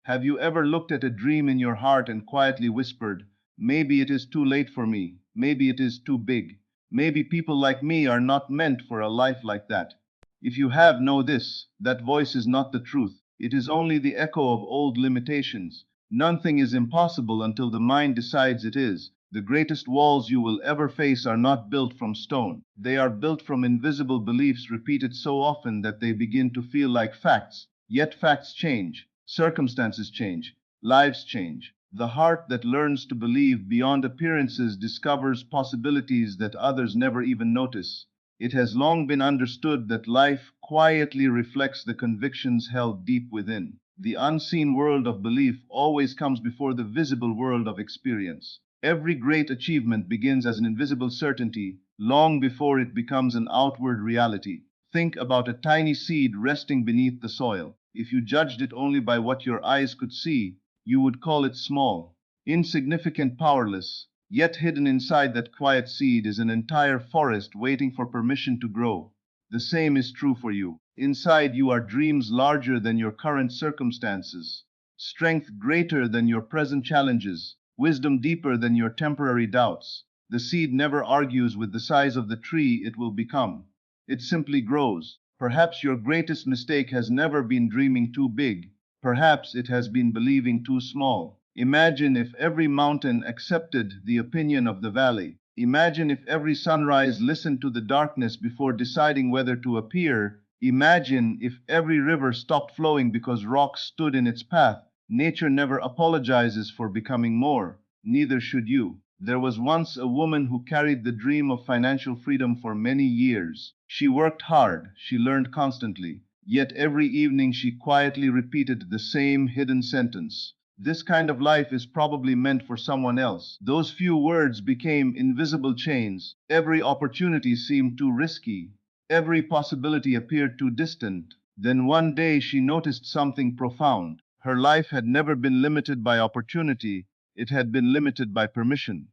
Have you ever looked at a dream in your heart and quietly whispered, maybe it is too late for me, maybe it is too big, maybe people like me are not meant for a life like that? If you have, know this, that voice is not the truth. It is only the echo of old limitations. Nothing is impossible until the mind decides it is. The greatest walls you will ever face are not built from stone. They are built from invisible beliefs repeated so often that they begin to feel like facts. Yet facts change, circumstances change, lives change. The heart that learns to believe beyond appearances discovers possibilities that others never even notice. It has long been understood that life quietly reflects the convictions held deep within. The unseen world of belief always comes before the visible world of experience. Every great achievement begins as an invisible certainty, long before it becomes an outward reality. Think about a tiny seed resting beneath the soil. If you judged it only by what your eyes could see, you would call it small, insignificant, powerless. Yet hidden inside that quiet seed is an entire forest waiting for permission to grow. The same is true for you. Inside you are dreams larger than your current circumstances, strength greater than your present challenges, wisdom deeper than your temporary doubts. The seed never argues with the size of the tree it will become. It simply grows. Perhaps your greatest mistake has never been dreaming too big. Perhaps it has been believing too small. Imagine if every mountain accepted the opinion of the valley. Imagine if every sunrise listened to the darkness before deciding whether to appear. Imagine if every river stopped flowing because rocks stood in its path. Nature never apologizes for becoming more. Neither should you. There was once a woman who carried the dream of financial freedom for many years. She worked hard, she learned constantly. Yet every evening she quietly repeated the same hidden sentence: this kind of life is probably meant for someone else. Those few words became invisible chains. Every opportunity seemed too risky. Every possibility appeared too distant. Then one day she noticed something profound. Her life had never been limited by opportunity, it had been limited by permission.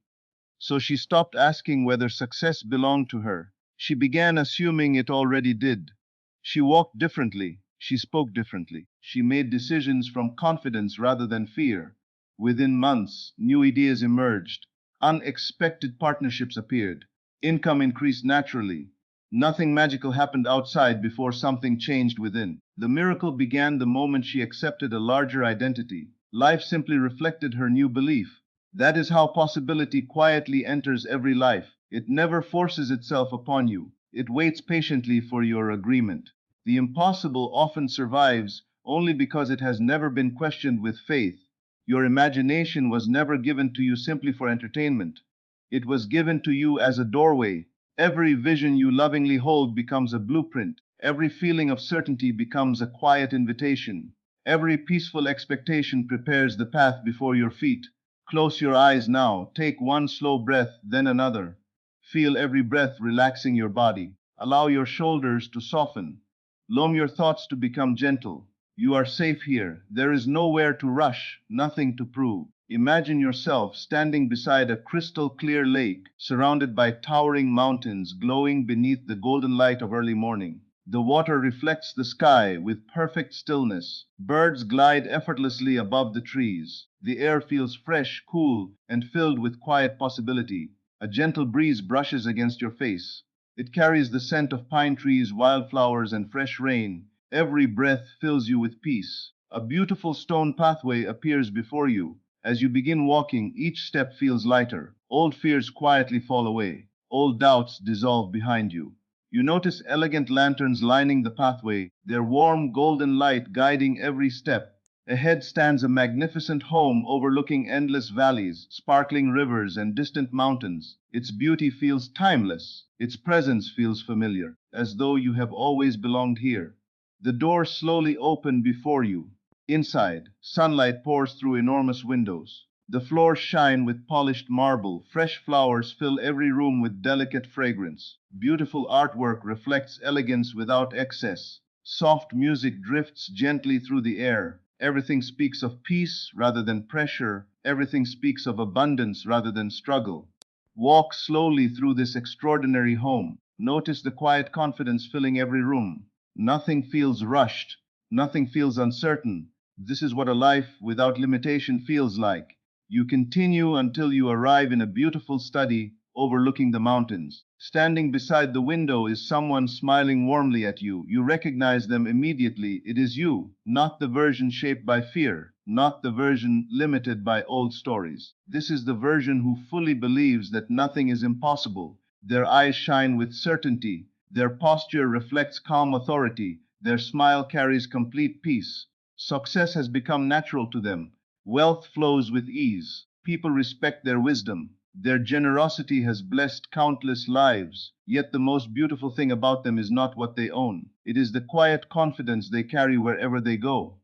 So she stopped asking whether success belonged to her. She began assuming it already did. She walked differently. She spoke differently. She made decisions from confidence rather than fear. Within months, new ideas emerged. Unexpected partnerships appeared. Income increased naturally. Nothing magical happened outside before something changed within. The miracle began the moment she accepted a larger identity. Life simply reflected her new belief. That is how possibility quietly enters every life. It never forces itself upon you. It waits patiently for your agreement. The impossible often survives only because it has never been questioned with faith. Your imagination was never given to you simply for entertainment. It was given to you as a doorway. Every vision you lovingly hold becomes a blueprint. Every feeling of certainty becomes a quiet invitation. Every peaceful expectation prepares the path before your feet. Close your eyes now. Take one slow breath, then another. Feel every breath relaxing your body. Allow your shoulders to soften. Loam your thoughts to become gentle. You are safe here. There is nowhere to rush, nothing to prove. Imagine yourself standing beside a crystal clear lake, surrounded by towering mountains glowing beneath the golden light of early morning. The water reflects the sky with perfect stillness. Birds glide effortlessly above the trees. The air feels fresh, cool, and filled with quiet possibility. A gentle breeze brushes against your face. It carries the scent of pine trees, wildflowers, and fresh rain. Every breath fills you with peace. A beautiful stone pathway appears before you. As you begin walking, each step feels lighter. Old fears quietly fall away. Old doubts dissolve behind you. You notice elegant lanterns lining the pathway, their warm golden light guiding every step. Ahead stands a magnificent home overlooking endless valleys, sparkling rivers, and distant mountains. Its beauty feels timeless. Its presence feels familiar, as though you have always belonged here. The doors slowly open before you. Inside, sunlight pours through enormous windows. The floors shine with polished marble. Fresh flowers fill every room with delicate fragrance. Beautiful artwork reflects elegance without excess. Soft music drifts gently through the air. Everything speaks of peace rather than pressure. Everything speaks of abundance rather than struggle. Walk slowly through this extraordinary home. Notice the quiet confidence filling every room. Nothing feels rushed. Nothing feels uncertain. This is what a life without limitation feels like. You continue until you arrive in a beautiful study overlooking the mountains. Standing beside the window is someone smiling warmly at you. You recognize them immediately. It is you, not the version shaped by fear, not the version limited by old stories. This is the version who fully believes that nothing is impossible. Their eyes shine with certainty. Their posture reflects calm authority. Their smile carries complete peace. Success has become natural to them. Wealth flows with ease. People respect their wisdom. Their generosity has blessed countless lives. Yet the most beautiful thing about them is not what they own. It is the quiet confidence they carry wherever they go.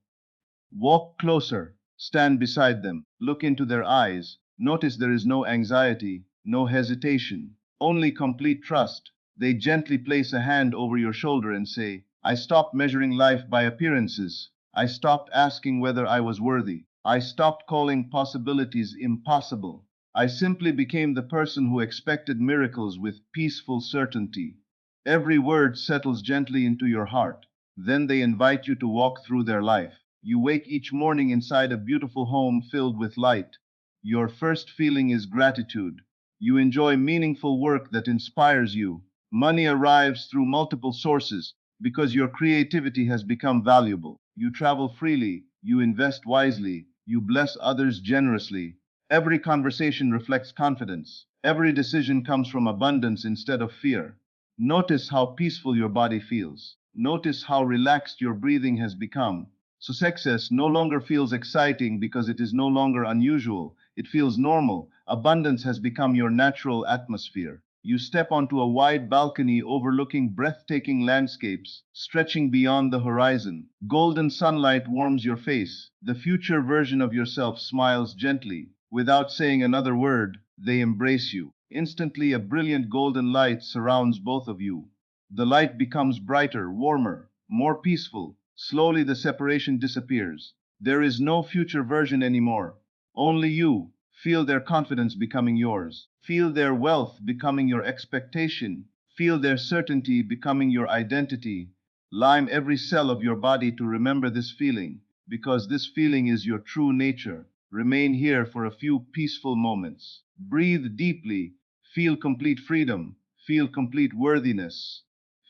Walk closer, stand beside them, look into their eyes. Notice there is no anxiety, no hesitation, only complete trust. They gently place a hand over your shoulder and say, I stopped measuring life by appearances. I stopped asking whether I was worthy. I stopped calling possibilities impossible. I simply became the person who expected miracles with peaceful certainty. Every word settles gently into your heart. Then they invite you to walk through their life. You wake each morning inside a beautiful home filled with light. Your first feeling is gratitude. You enjoy meaningful work that inspires you. Money arrives through multiple sources because your creativity has become valuable. You travel freely, you invest wisely, you bless others generously. Every conversation reflects confidence. Every decision comes from abundance instead of fear. Notice how peaceful your body feels. Notice how relaxed your breathing has become. So success no longer feels exciting because it is no longer unusual. It feels normal. Abundance has become your natural atmosphere. You step onto a wide balcony overlooking breathtaking landscapes stretching beyond the horizon. Golden sunlight warms your face. The future version of yourself smiles gently. Without saying another word, they embrace you. Instantly, a brilliant golden light surrounds both of you. The light becomes brighter, warmer, more peaceful. Slowly the separation disappears. There is no future version anymore. Only you. Feel their confidence becoming yours. Feel their wealth becoming your expectation. Feel their certainty becoming your identity. Lime every cell of your body to remember this feeling, because this feeling is your true nature. Remain here for a few peaceful moments. Breathe deeply. Feel complete freedom. Feel complete worthiness.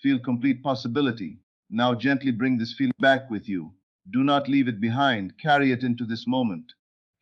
Feel complete possibility. Now gently bring this feeling back with you. Do not leave it behind. Carry it into this moment.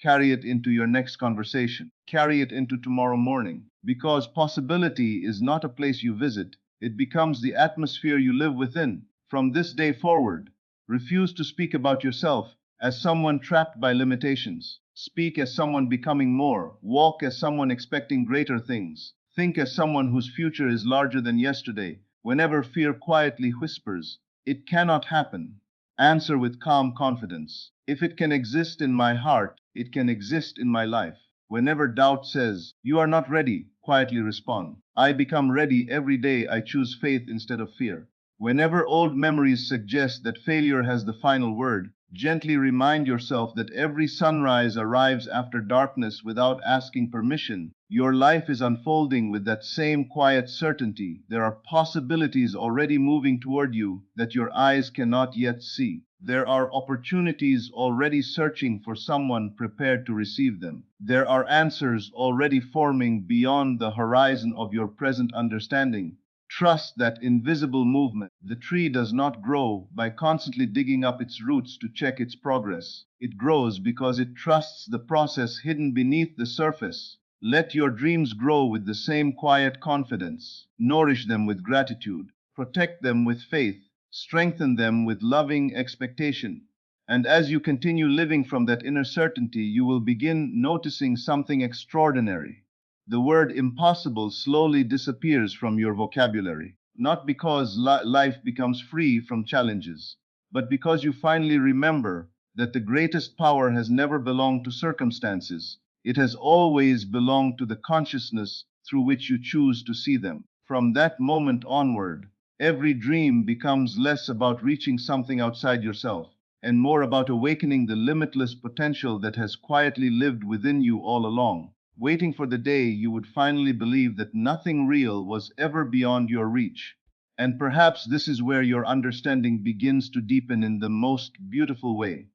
Carry it into your next conversation. Carry it into tomorrow morning. Because possibility is not a place you visit, it becomes the atmosphere you live within. From this day forward, refuse to speak about yourself as someone trapped by limitations. Speak as someone becoming more. Walk as someone expecting greater things. Think as someone whose future is larger than yesterday. Whenever fear quietly whispers, it cannot happen, answer with calm confidence. If it can exist in my heart, it can exist in my life. Whenever doubt says, you are not ready, quietly respond, I become ready every day. I choose faith instead of fear. Whenever old memories suggest that failure has the final word, gently remind yourself that every sunrise arrives after darkness without asking permission. Your life is unfolding with that same quiet certainty. There are possibilities already moving toward you that your eyes cannot yet see. There are opportunities already searching for someone prepared to receive them. There are answers already forming beyond the horizon of your present understanding. Trust that invisible movement. The tree does not grow by constantly digging up its roots to check its progress. It grows because it trusts the process hidden beneath the surface. Let your dreams grow with the same quiet confidence. Nourish them with gratitude. Protect them with faith. Strengthen them with loving expectation. And as you continue living from that inner certainty, you will begin noticing something extraordinary. The word impossible slowly disappears from your vocabulary, not because life becomes free from challenges, but because you finally remember that the greatest power has never belonged to circumstances. It has always belonged to the consciousness through which you choose to see them. From that moment onward, every dream becomes less about reaching something outside yourself and more about awakening the limitless potential that has quietly lived within you all along, waiting for the day you would finally believe that nothing real was ever beyond your reach. And perhaps this is where your understanding begins to deepen in the most beautiful way.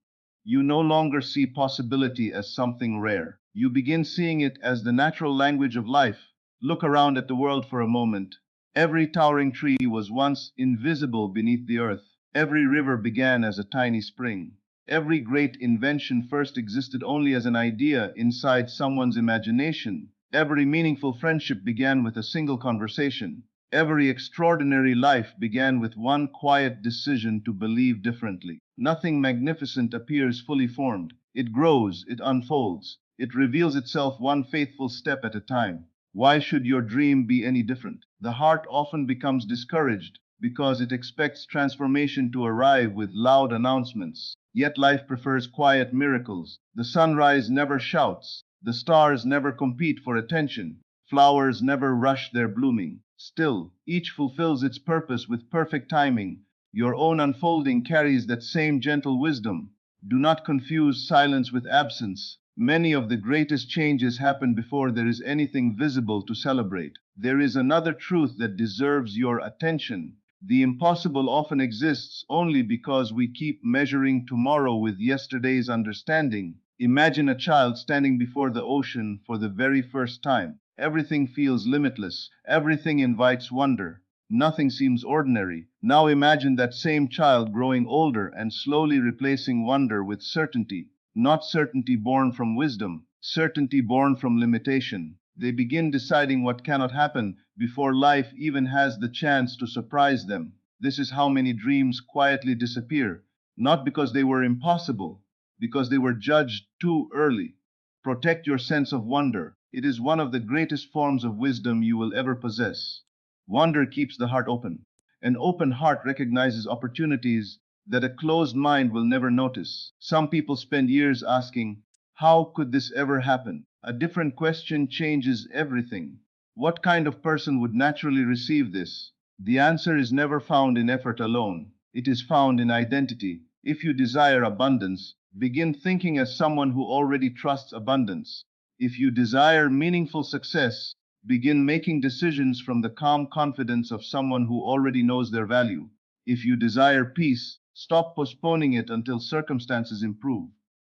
You no longer see possibility as something rare. You begin seeing it as the natural language of life. Look around at the world for a moment. Every towering tree was once invisible beneath the earth. Every river began as a tiny spring. Every great invention first existed only as an idea inside someone's imagination. Every meaningful friendship began with a single conversation. Every extraordinary life began with one quiet decision to believe differently. Nothing magnificent appears fully formed. It grows, it unfolds, it reveals itself one faithful step at a time. Why should your dream be any different? The heart often becomes discouraged because it expects transformation to arrive with loud announcements. Yet life prefers quiet miracles. The sunrise never shouts. The stars never compete for attention. Flowers never rush their blooming. Still, each fulfills its purpose with perfect timing. Your own unfolding carries that same gentle wisdom. Do not confuse silence with absence. Many of the greatest changes happen before there is anything visible to celebrate. There is another truth that deserves your attention. The impossible often exists only because we keep measuring tomorrow with yesterday's understanding. Imagine a child standing before the ocean for the very first time. Everything feels limitless. Everything invites wonder. Nothing seems ordinary. Now imagine that same child growing older and slowly replacing wonder with certainty. Not certainty born from wisdom, certainty born from limitation. They begin deciding what cannot happen before life even has the chance to surprise them. This is how many dreams quietly disappear, not because they were impossible, because they were judged too early. Protect your sense of wonder. It is one of the greatest forms of wisdom you will ever possess. Wonder keeps the heart open. An open heart recognizes opportunities that a closed mind will never notice. Some people spend years asking, how could this ever happen? A different question changes everything. What kind of person would naturally receive this? The answer is never found in effort alone. It is found in identity. If you desire abundance, begin thinking as someone who already trusts abundance. If you desire meaningful success, begin making decisions from the calm confidence of someone who already knows their value. If you desire peace, stop postponing it until circumstances improve.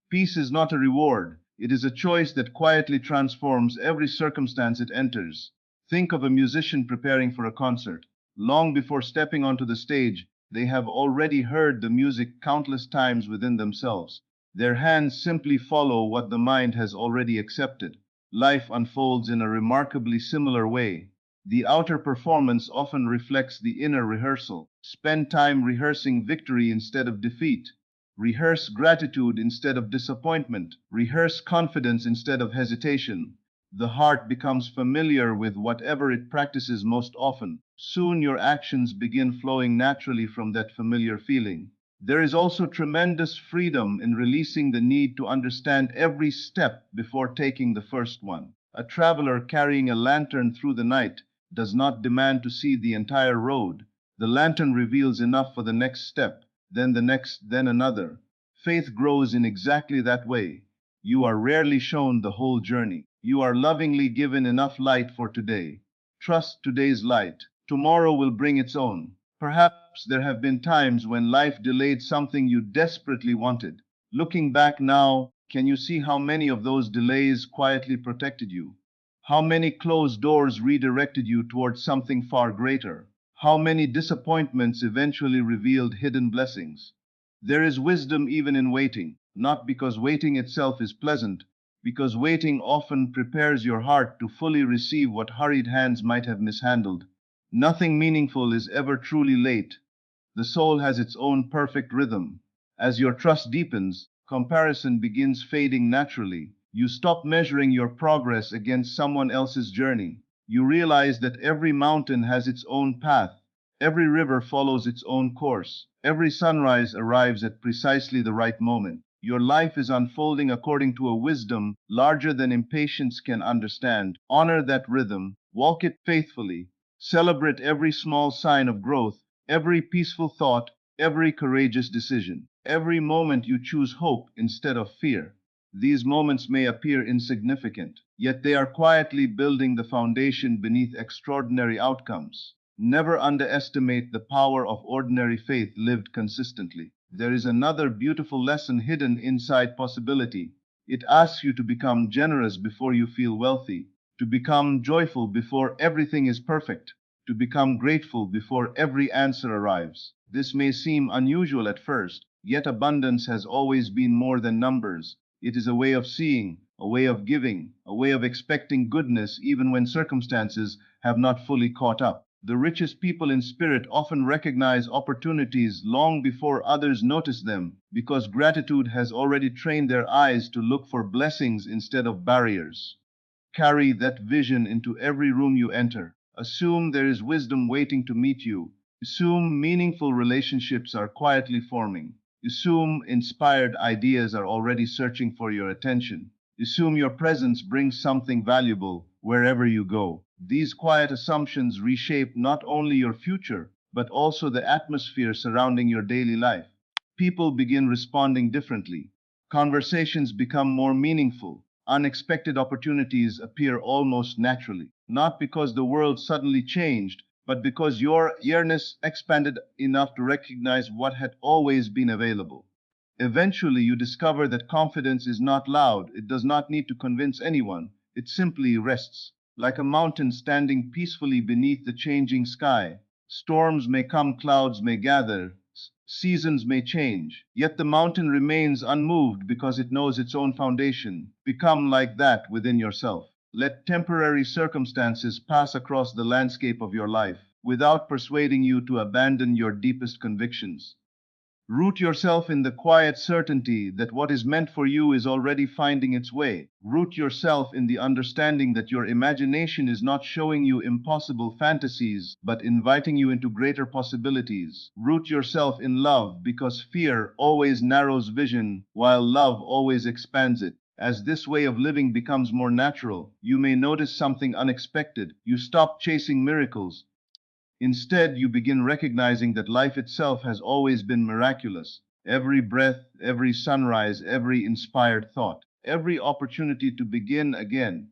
Peace is not a reward, it is a choice that quietly transforms every circumstance it enters. Think of a musician preparing for a concert. Long before stepping onto the stage, they have already heard the music countless times within themselves. Their hands simply follow what the mind has already accepted. Life unfolds in a remarkably similar way. The outer performance often reflects the inner rehearsal. Spend time rehearsing victory instead of defeat. Rehearse gratitude instead of disappointment. Rehearse confidence instead of hesitation. The heart becomes familiar with whatever it practices most often. Soon your actions begin flowing naturally from that familiar feeling. There is also tremendous freedom in releasing the need to understand every step before taking the first one. A traveler carrying a lantern through the night does not demand to see the entire road. The lantern reveals enough for the next step, then the next, then another. Faith grows in exactly that way. You are rarely shown the whole journey. You are lovingly given enough light for today. Trust today's light. Tomorrow will bring its own. Perhaps there have been times when life delayed something you desperately wanted. Looking back now, can you see how many of those delays quietly protected you? How many closed doors redirected you towards something far greater? How many disappointments eventually revealed hidden blessings? There is wisdom even in waiting, not because waiting itself is pleasant, because waiting often prepares your heart to fully receive what hurried hands might have mishandled. Nothing meaningful is ever truly late. The soul has its own perfect rhythm. As your trust deepens, comparison begins fading naturally. You stop measuring your progress against someone else's journey. You realize that every mountain has its own path. Every river follows its own course. Every sunrise arrives at precisely the right moment. Your life is unfolding according to a wisdom larger than impatience can understand. Honor that rhythm, walk it faithfully, celebrate every small sign of growth, every peaceful thought, every courageous decision, every moment you choose hope instead of fear. These moments may appear insignificant, yet they are quietly building the foundation beneath extraordinary outcomes. Never underestimate the power of ordinary faith lived consistently. There is another beautiful lesson hidden inside possibility. It asks you to become generous before you feel wealthy, to become joyful before everything is perfect, to become grateful before every answer arrives. This may seem unusual at first, yet abundance has always been more than numbers. It is a way of seeing, a way of giving, a way of expecting goodness even when circumstances have not fully caught up. The richest people in spirit often recognize opportunities long before others notice them, because gratitude has already trained their eyes to look for blessings instead of barriers. Carry that vision into every room you enter. Assume there is wisdom waiting to meet you. Assume meaningful relationships are quietly forming. Assume inspired ideas are already searching for your attention. Assume your presence brings something valuable wherever you go. These quiet assumptions reshape not only your future, but also the atmosphere surrounding your daily life. People begin responding differently. Conversations become more meaningful. Unexpected opportunities appear almost naturally, not because the world suddenly changed, but because your awareness expanded enough to recognize what had always been available. Eventually, you discover that confidence is not loud, it does not need to convince anyone, it simply rests, like a mountain standing peacefully beneath the changing sky. Storms may come, clouds may gather, seasons may change, yet the mountain remains unmoved because it knows its own foundation. Become like that within yourself. Let temporary circumstances pass across the landscape of your life without persuading you to abandon your deepest convictions. Root yourself in the quiet certainty that what is meant for you is already finding its way. Root yourself in the understanding that your imagination is not showing you impossible fantasies, but inviting you into greater possibilities. Root yourself in love because fear always narrows vision, while love always expands it. As this way of living becomes more natural, you may notice something unexpected. You stop chasing miracles. Instead, you begin recognizing that life itself has always been miraculous. Every breath, every sunrise, every inspired thought, every opportunity to begin again,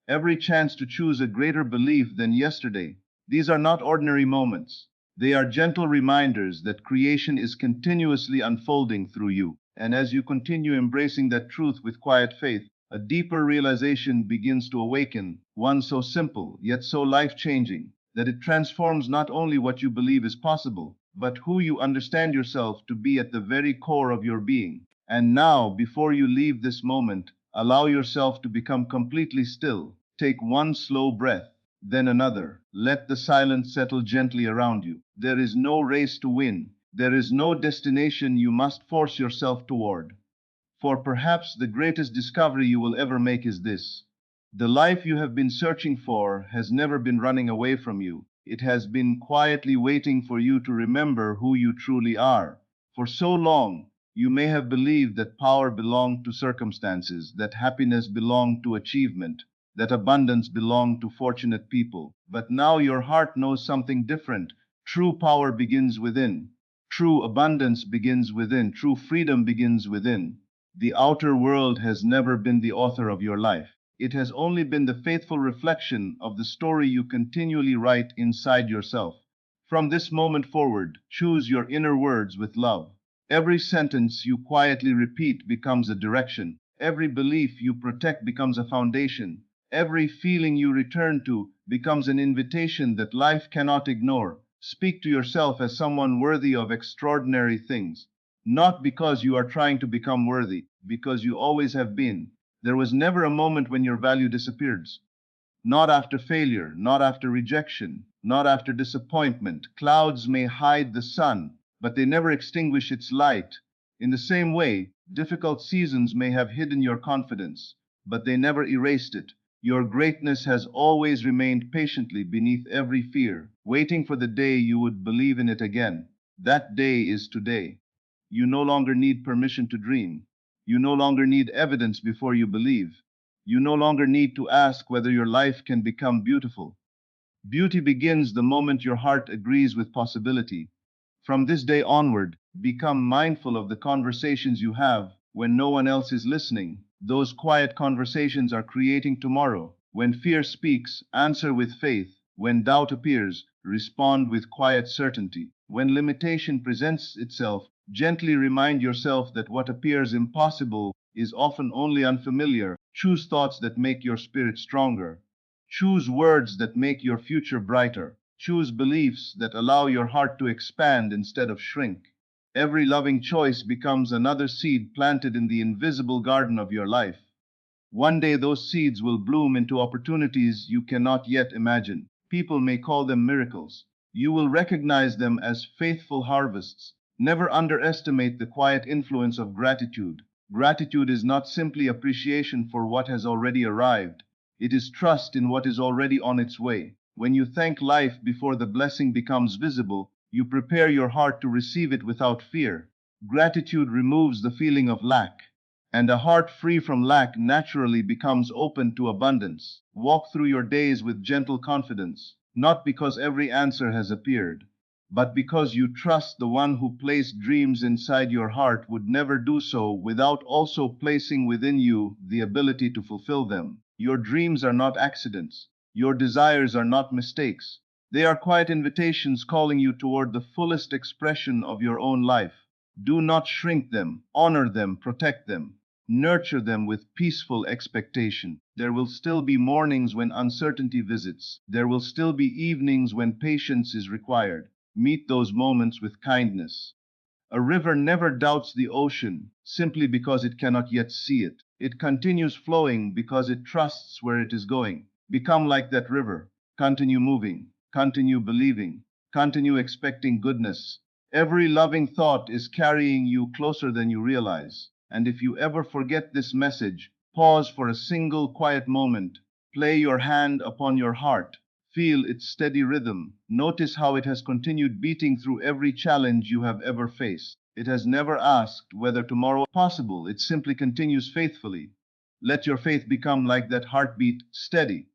every chance to choose a greater belief than yesterday. These are not ordinary moments. They are gentle reminders that creation is continuously unfolding through you. And as you continue embracing that truth with quiet faith, a deeper realization begins to awaken, one so simple, yet so life-changing, that it transforms not only what you believe is possible, but who you understand yourself to be at the very core of your being. And now, before you leave this moment, allow yourself to become completely still. Take one slow breath, then another. Let the silence settle gently around you. There is no race to win. There is no destination you must force yourself toward. For perhaps the greatest discovery you will ever make is this: the life you have been searching for has never been running away from you. It has been quietly waiting for you to remember who you truly are. For so long, you may have believed that power belonged to circumstances, that happiness belonged to achievement, that abundance belonged to fortunate people. But now your heart knows something different. True power begins within. True abundance begins within. True freedom begins within. The outer world has never been the author of your life. It has only been the faithful reflection of the story you continually write inside yourself. From this moment forward, choose your inner words with love. Every sentence you quietly repeat becomes a direction. Every belief you protect becomes a foundation. Every feeling you return to becomes an invitation that life cannot ignore. Speak to yourself as someone worthy of extraordinary things. Not because you are trying to become worthy, because you always have been. There was never a moment when your value disappeared. Not after failure, not after rejection, not after disappointment. Clouds may hide the sun, but they never extinguish its light. In the same way, difficult seasons may have hidden your confidence, but they never erased it. Your greatness has always remained patiently beneath every fear, waiting for the day you would believe in it again. That day is today. You no longer need permission to dream. You no longer need evidence before you believe. You no longer need to ask whether your life can become beautiful. Beauty begins the moment your heart agrees with possibility. From this day onward, become mindful of the conversations you have when no one else is listening. Those quiet conversations are creating tomorrow. When fear speaks, answer with faith. When doubt appears, respond with quiet certainty. When limitation presents itself, Gently remind yourself that what appears impossible is often only unfamiliar. Choose thoughts that make your spirit stronger. Choose words that make your future brighter. Choose beliefs that allow your heart to expand instead of shrink. Every loving choice becomes another seed planted in the invisible garden of your life. One day those seeds will bloom into opportunities you cannot yet imagine. People may call them miracles. You will recognize them as faithful harvests. Never underestimate the quiet influence of gratitude. Gratitude is not simply appreciation for what has already arrived. It is trust in what is already on its way. When you thank life before the blessing becomes visible, you prepare your heart to receive it without fear. Gratitude removes the feeling of lack, and a heart free from lack naturally becomes open to abundance. Walk through your days with gentle confidence, not because every answer has appeared, but because you trust the one who placed dreams inside your heart would never do so without also placing within you the ability to fulfill them. Your dreams are not accidents. Your desires are not mistakes. They are quiet invitations calling you toward the fullest expression of your own life. Do not shrink them, honor them, protect them. Nurture them with peaceful expectation. There will still be mornings when uncertainty visits. There will still be evenings when patience is required. Meet those moments with kindness. A river never doubts the ocean simply because it cannot yet see it. It continues flowing because it trusts where it is going. Become like that river. Continue moving. Continue believing. Continue expecting goodness. Every loving thought is carrying you closer than you realize. And if you ever forget this message, pause for a single quiet moment. Play your hand upon your heart. Feel its steady rhythm. Notice how it has continued beating through every challenge you have ever faced. It has never asked whether tomorrow is possible. It simply continues faithfully. Let your faith become like that heartbeat, steady,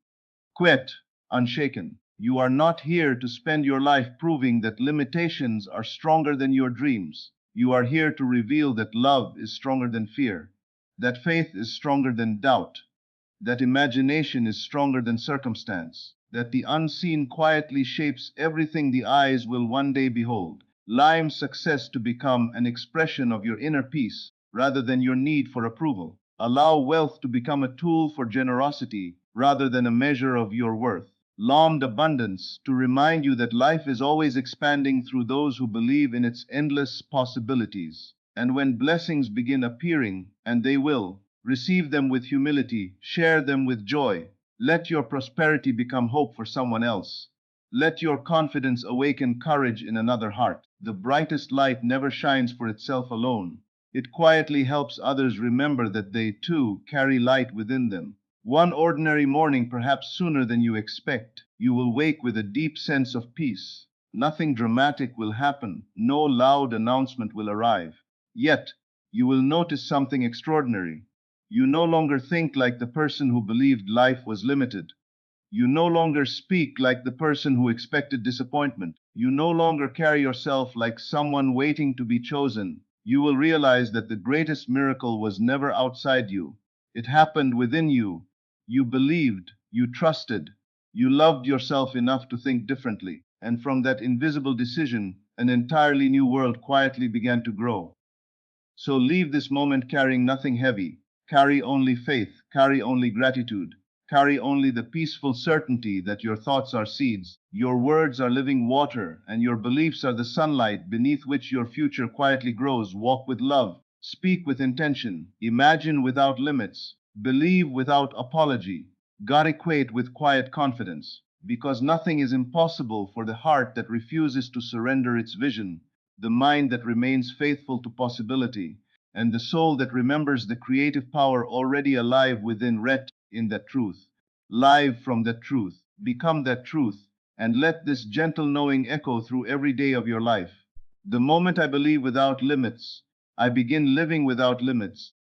quiet, unshaken. You are not here to spend your life proving that limitations are stronger than your dreams. You are here to reveal that love is stronger than fear, that faith is stronger than doubt, that imagination is stronger than circumstance, that the unseen quietly shapes everything the eyes will one day behold. Allow success to become an expression of your inner peace rather than your need for approval. Allow wealth to become a tool for generosity rather than a measure of your worth. Allow abundance to remind you that life is always expanding through those who believe in its endless possibilities. And when blessings begin appearing, and they will, receive them with humility, share them with joy. Let your prosperity become hope for someone else. Let your confidence awaken courage in another heart. The brightest light never shines for itself alone. It quietly helps others remember that they too carry light within them. One ordinary morning, perhaps sooner than you expect, you will wake with a deep sense of peace. Nothing dramatic will happen, no loud announcement will arrive. Yet, you will notice something extraordinary. You no longer think like the person who believed life was limited. You no longer speak like the person who expected disappointment. You no longer carry yourself like someone waiting to be chosen. You will realize that the greatest miracle was never outside you. It happened within you. You believed, you trusted, you loved yourself enough to think differently. And from that invisible decision, an entirely new world quietly began to grow. So leave this moment carrying nothing heavy. Carry only faith, carry only gratitude, carry only the peaceful certainty that your thoughts are seeds, your words are living water, and your beliefs are the sunlight beneath which your future quietly grows. Walk with love, speak with intention, imagine without limits, believe without apology, God equate with quiet confidence, because nothing is impossible for the heart that refuses to surrender its vision, the mind that remains faithful to possibility, and the soul that remembers the creative power already alive within. Rest in that truth. Live from that truth. Become that truth, and let this gentle knowing echo through every day of your life. The moment I believe without limits, I begin living without limits.